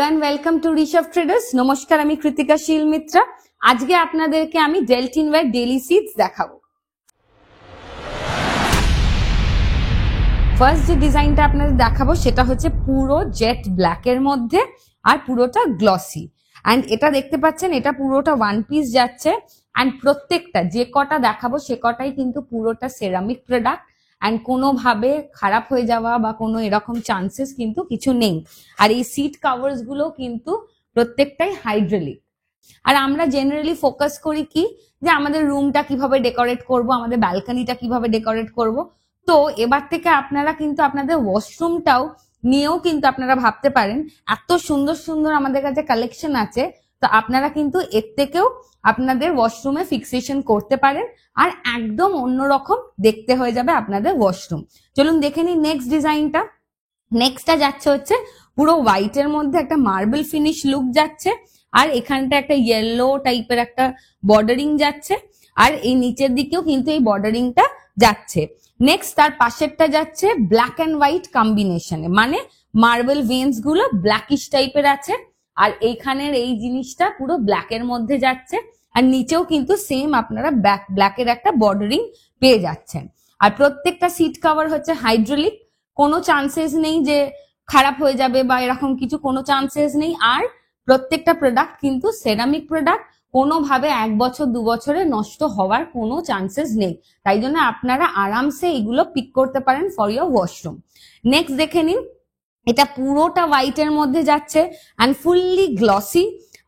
Hello and welcome to Rishabh traders. नमस्कार, আমি কৃতিকা শীল মিত্রা। আজকে আপনাদেরকে আমি ডেলটিন ওয়্যার ডেইলি সিটস দেখাবো। ফার্স্ট যে ডিজাইনটা আপনাদের দেখাবো সেটা হচ্ছে পুরো জেট ব্ল্যাক এর মধ্যে আর পুরোটা গ্লসি। এন্ড এটা দেখতে পাচ্ছেন, এটা পুরোটা ওয়ান পিস যাচ্ছে। এন্ড প্রত্যেকটা যে কটা দেখাবো সে কটাই কিন্তু পুরোটা সেরামিক প্রোডাক্ট। এন্ড কোনোভাবে খারাপ হয়ে যাওয়া বা কোনো এরকম চান্সেস কিন্তু কিছু নেই। আর এই সিট কাভার্স গুলো কিন্তু প্রত্যেকটাই হাইড্রোলিক। আর আমরা জেনারেলি ফোকাস করি কি যে আমাদের রুমটা কিভাবে ডেকোরেট করব, আমাদের ব্যালকনিটা কিভাবে ডেকোরেট করব। তো এবার থেকে আপনারা কিন্তু আপনাদের ওয়াশরুমটাও নিয়েও কিন্তু আপনারা ভাবতে পারেন। এত সুন্দর সুন্দর আমাদের কাছে কালেকশন আছে, তো আপনারা কিন্তু এর থেকেও আপনাদের ওয়াশরুমে ফিক্সেশন করতে পারেন আর একদম অন্যরকম দেখতে হয়ে যাবে আপনাদের ওয়াশরুম। চলুন দেখে নিই নেক্সট ডিজাইনটা। নেক্সটটা যাচ্ছে হচ্ছে পুরো হোয়াইটের মধ্যে একটা মার্বেল ফিনিশ লুক যাচ্ছে। আর এখানটা একটা ইয়েলো টাইপের একটা বর্ডারিং যাচ্ছে। আর এই নিচের দিকেও কিন্তু এই বর্ডারিংটা যাচ্ছে। নেক্সট তার পাশেরটা যাচ্ছে ব্ল্যাক অ্যান্ড হোয়াইট কম্বিনেশনে, মানে মার্বেল ভেন্স গুলো ব্ল্যাকিশ টাইপের আছে। আর এইখানের এই জিনিসটা পুরো ব্ল্যাক এর মধ্যে যাচ্ছে। আর নিচেও কিন্তু সেম আপনারা ব্ল্যাকের একটা বর্ডারিং পেয়ে যাচ্ছেন। আর প্রত্যেকটা সিট কভার হচ্ছে হাইড্রোলিক, কোনো চান্সেস নেই যে খারাপ হয়ে যাবে বা এরকম কিছু, কোনো চান্সেস নেই। আর প্রত্যেকটা প্রোডাক্ট কিন্তু সেরামিক প্রোডাক্ট, কোনোভাবে 1 বছর 2 বছরে নষ্ট হওয়ার কোনো চান্সেস নেই। তাই জন্য আপনারা আরামসে এগুলো পিক করতে পারেন ফর ইয়োর ওয়াশরুম। নেক্সট দেখে নিন, এটা পুরোটা হোয়াইটের মধ্যে যাচ্ছে অ্যান্ড ফুললি গ্লসি।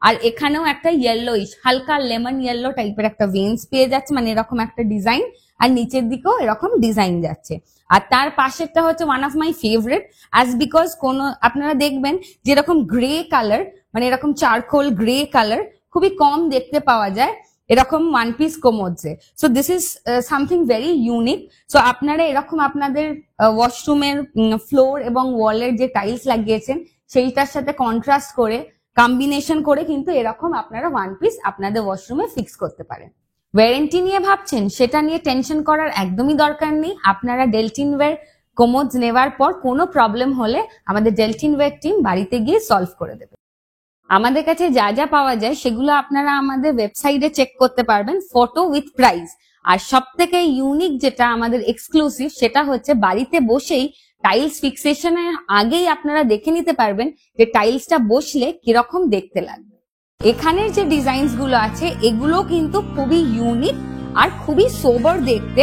আর এখানেও একটা ইয়েলোইশ হালকা লেমন ইয়েলো টাইপের একটা ভেন্স পেয়ে যাচ্ছে, মানে এরকম একটা ডিজাইন। আর নিচের দিকেও এরকম ডিজাইন যাচ্ছে। আর তার পাশেরটা হচ্ছে one of my favourite, as because কোনো আপনারা দেখবেন যেরকম গ্রে কালার, মানে এরকম চারকোল গ্রে কালার খুবই কম দেখতে পাওয়া যায় এরকম ওয়ান পিস কোমোডসে। So this is something very unique. So আপনারা এরকম আপনাদের ওয়াশরুমের ফ্লোর এবং ওয়ালের যে টাইলস লাগিয়েছেন সেইটার সাথে কন্ট্রাস্ট করে কম্বিনেশন করে কিন্তু এরকম আপনারা ওয়ান পিস আপনাদের ওয়াশরুমে ফিক্স করতে পারেন। ওয়ারেন্টি নিয়ে ভাবছেন, সেটা নিয়ে টেনশন করার একদমই দরকার নেই। আপনারা ডেলটিন ওয়্যার কোমোডস নেওয়ার পর কোনো প্রবলেম হলে আমাদের ডেলটিন ওয়্যার টিম বাড়িতে গিয়ে সলভ করে দেবে। আমাদের কাছে যা যা পাওয়া যায় সেগুলো আপনারা আমাদের ওয়েবসাইটে চেক করতে পারবেন, ফটো উইথ প্রাইস। আর সব থেকে ইউনিক যেটা আমাদের এক্সক্লুসিভ, সেটা হচ্ছে বাড়িতে বসেই টাইলস ফিক্সেশনের আগেই আপনারা দেখে নিতে পারবেন যে টাইলসটা বসলে কিরকম দেখতে লাগবে। এখানের যে ডিজাইনস গুলো আছে এগুলো কিন্তু খুবই ইউনিক আর খুবই সোবার দেখতে।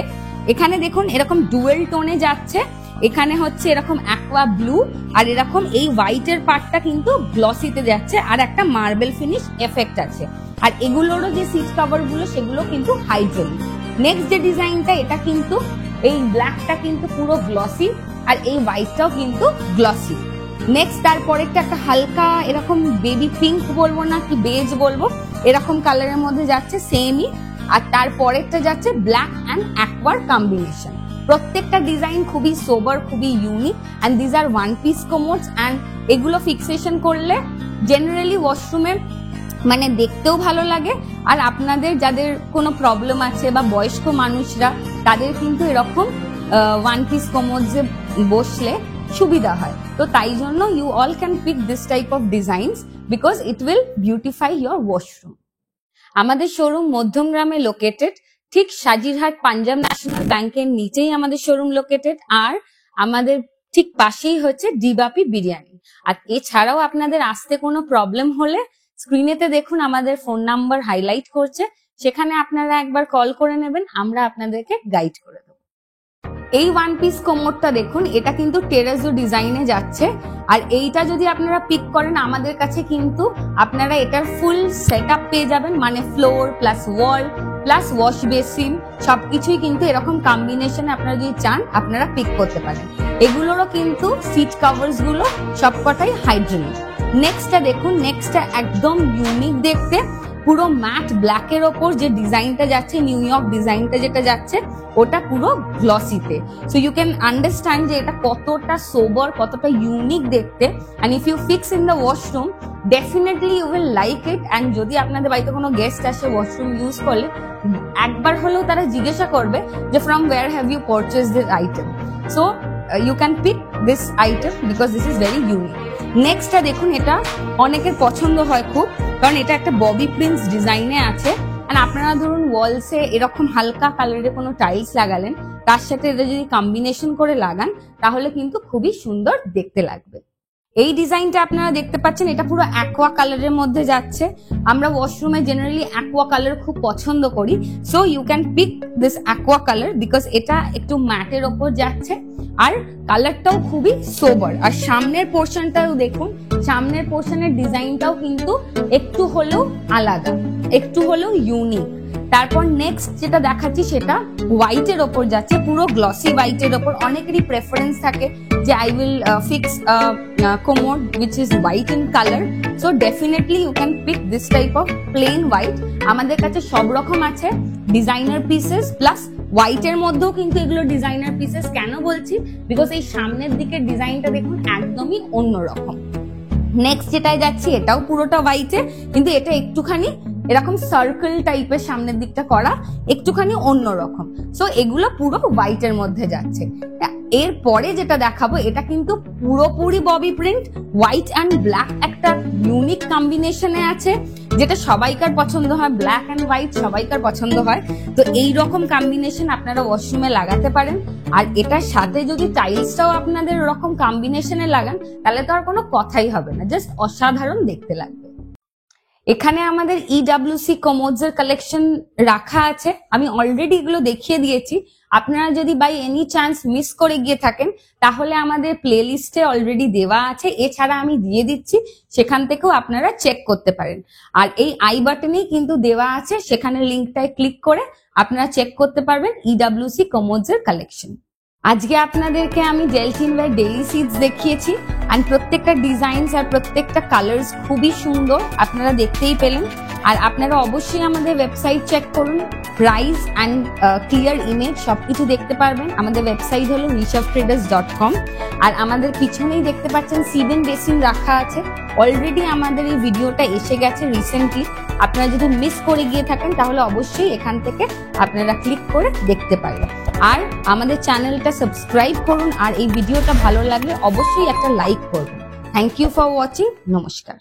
এখানে দেখুন এরকম ডুয়েল টোনে যাচ্ছে, এখানে হচ্ছে এরকম অ্যাকোয়া ব্লু, আর এরকম এই হোয়াইটের পার্টটা কিন্তু গ্লসিতে যাচ্ছে। আর একটা মার্বেল ফিনিশ এফেক্ট আছে। আর এগুলোরও যে সিট কভার গুলো সেগুলো কিন্তু হাইড্রোলিক। নেক্সট যে ডিজাইনটা, এটা কিন্তু এই ব্ল্যাকটা কিন্তু পুরো গ্লসি আর এই হোয়াইটটাও কিন্তু গ্লসি। নেক্সট তারপরেরটা একটা হালকা এরকম বেবি পিঙ্ক বলবো না কি বেজ বলবো, এরকম কালারের মধ্যে যাচ্ছে সেমই। আর তারপরেরটা যাচ্ছে ব্ল্যাক অ্যান্ড অ্যাকোয়ার কম্বিনেশন। প্রত্যেকটা ডিজাইন খুবই সোবার, খুবই unique. And these are one piece commodes. And এগুলো ফিক্সেশন করলে জেনারেলি ওয়াশরুমে মানে দেখতেও ভালো লাগে। আর আপনাদের যাদের কোনো প্রবলেম আছে বা বয়স্ক মানুষরা, তাদের কিন্তু এরকম ওয়ান পিস কোমোডসে বসলে সুবিধা হয়। তো তাই জন্য you all can pick this type of designs because it will beautify your washroom. আমাদের শোরুম মধ্যমগ্রামে লোকেটেড, ঠিক সাজিরহাট পাঞ্জাব ন্যাশনাল ব্যাংকের নিচেই আমাদের শোরুম লোকেটেড। আর আমাদের ঠিক পাশেই হচ্ছে ডিবাপি বিরিয়ানি। আর এছাড়াও আপনাদের আসতে কোনো প্রবলেম হলে স্ক্রিনেতে দেখুন আমাদের ফোন নাম্বার হাইলাইট করছে, সেখানে আপনারা একবার কল করে নেবেন, আমরা আপনাদেরকে গাইড করে দেবো। এই ওয়ান পিস কোমোডটা দেখুন, এটা কিন্তু টেরাজো ডিজাইনে যাচ্ছে। আর এইটা যদি আপনারা পিক করেন আমাদের কাছে কিন্তু আপনারা এটার ফুল সেট আপ পেয়ে যাবেন, মানে ফ্লোর প্লাস ওয়াল প্লাস ওয়াশ বেসিন সবকিছুই কিন্তু এরকম কম্বিনেশনে আপনারা যদি চান আপনারা পিক করতে পারেন। এগুলোরও কিন্তু সিট কভার্স গুলো সবকটাই হাইড্রোলিক। নেক্সটটা দেখুন, নেক্সটটা একদম ইউনিক দেখতে, পুরো ম্যাট ব্ল্যাকের ওপর যে ডিজাইনটা যাচ্ছে, নিউ ইয়র্ক ডিজাইনটা যেটা যাচ্ছে ওটা পুরো গ্লসিতে। সো ইউ ক্যান আন্ডারস্ট্যান্ড যে এটা কতটা সোবার, কতটা ইউনিক দেখতে। And if you fix in the washroom definitely you will like it. And যদি আপনাদের বাড়িতে কোনো গেস্ট আসে ওয়াশরুম ইউজ করলে, একবার হলেও তারা জিজ্ঞাসা করবে যে from where have you purchase this item. So you can pick this item because this is very unique. নেক্সটটা দেখুন, এটা অনেকের পছন্দ হয় খুব, কারণ এটা একটা ববি প্রিন্টস ডিজাইনে আছে। আর আপনারা ধরুন ওয়ালসে এরকম হালকা কালারের কোনো টাইলস লাগালেন, তার সাথে এটা যদি কম্বিনেশন করে লাগান তাহলে কিন্তু খুবই সুন্দর দেখতে লাগবে। এই ডিজাইনটা আপনারা দেখতে পাচ্ছেন, এটা পুরো অ্যাকোয়া কালারের মধ্যে যাচ্ছে। আমরা ওয়াশরুমে জেনারেলি অ্যাকোয়া কালার খুব পছন্দ করি, so you can pick this aqua colour because এটা একটু ম্যাটের ওপর যাচ্ছে আর কালারটাও খুবই সোবার। আর সামনের পোর্শনটাও দেখুন, সামনের পোর্শনের ডিজাইনটাও কিন্তু একটু হলেও আলাদা, একটু হলেও ইউনিক। তারপর নেক্সট যেটা দেখাচ্ছি সেটা হোয়াইটের ওপর যাচ্ছে, পুরো গ্লসি হোয়াইটের ওপর। অনেকেরই প্রেফারেন্স থাকে যে I will fix commode which is white in color, so definitely you can pick this type of plain white। আমাদের কাছে সব রকম আছে, ডিজাইনার পিসেস প্লাস হোয়াইটের মধ্যেও কিন্তু এগুলো ডিজাইনার পিসেস। কেন বলছি, বিকজ এই সামনের দিকের ডিজাইনটা দেখুন একদমই অন্যরকম। নেক্সট যেটাই যাচ্ছি এটাও পুরোটা হোয়াইটে, কিন্তু এটা একটুখানি এরকম সার্কেল টাইপের সামনের দিকটা করা, একটুখানি অন্যরকম। সো এগুলো পুরো হোয়াইটের মধ্যে যাচ্ছে। এরপরে যেটা দেখাবো এটা কিন্তু পুরোপুরি Bobby print, white and black একটা ইউনিক কম্বিনেশনে আছে, যেটা সবাইকার পছন্দ হয়। ব্ল্যাক অ্যান্ড হোয়াইট সবাইকার পছন্দ হয়, তো এই রকম কম্বিনেশন আপনারা ওয়াশরুমে লাগাতে পারেন। আর এটার সাথে যদি টাইলসটাও আপনাদের ওরকম কম্বিনেশনে লাগান তাহলে তো আর কোনো কথাই হবে না, জাস্ট অসাধারণ দেখতে লাগবে। এখানে আমাদের EWC কমোডস এর কালেকশন রাখা আছে, আমি অলরেডি এগুলো দেখিয়ে দিয়েছি। আপনারা যদি বাই এনি চান্স মিস করে গিয়ে থাকেন তাহলে আমাদের প্লে লিস্টে অলরেডি দেওয়া আছে, এছাড়া আমি দিয়ে দিচ্ছি, সেখান থেকেও আপনারা চেক করতে পারেন। আর এই আই বাটনেই কিন্তু দেওয়া আছে, সেখানে লিঙ্কটায় ক্লিক করে আপনারা চেক করতে পারবেন EWC কমোডস এর কালেকশন। আজকে আপনাদেরকে আমি জেলটিনওয়্যার ডেইলি সিডস দেখিয়েছি, আর প্রত্যেকটা ডিজাইনস আর প্রত্যেকটা কালার্স খুবই সুন্দর, আপনারা দেখতেই পেলেন। আর আপনারা অবশ্যই আমাদের ওয়েবসাইট চেক করুন, প্রাইস অ্যান্ড ক্লিয়ার ইমেজ সবকিছু দেখতে পারবেন। আমাদের ওয়েবসাইট হলো rishabtraders.com। আর আমাদের পিছনেই দেখতে পাচ্ছেন সিবেন বেসিন রাখা আছে, অলরেডি আমাদের এই ভিডিওটা এসে গেছে রিসেন্টলি। আপনারা যদি মিস করে গিয়ে থাকেন তাহলে অবশ্যই এখান থেকে আপনারা ক্লিক করে দেখতে পারবেন। আর আমাদের চ্যানেলটা সাবস্ক্রাইব করুন, আর এই ভিডিওটা ভালো লাগলে অবশ্যই একটা লাইক করুন। Thank you for watching. নমস্কার।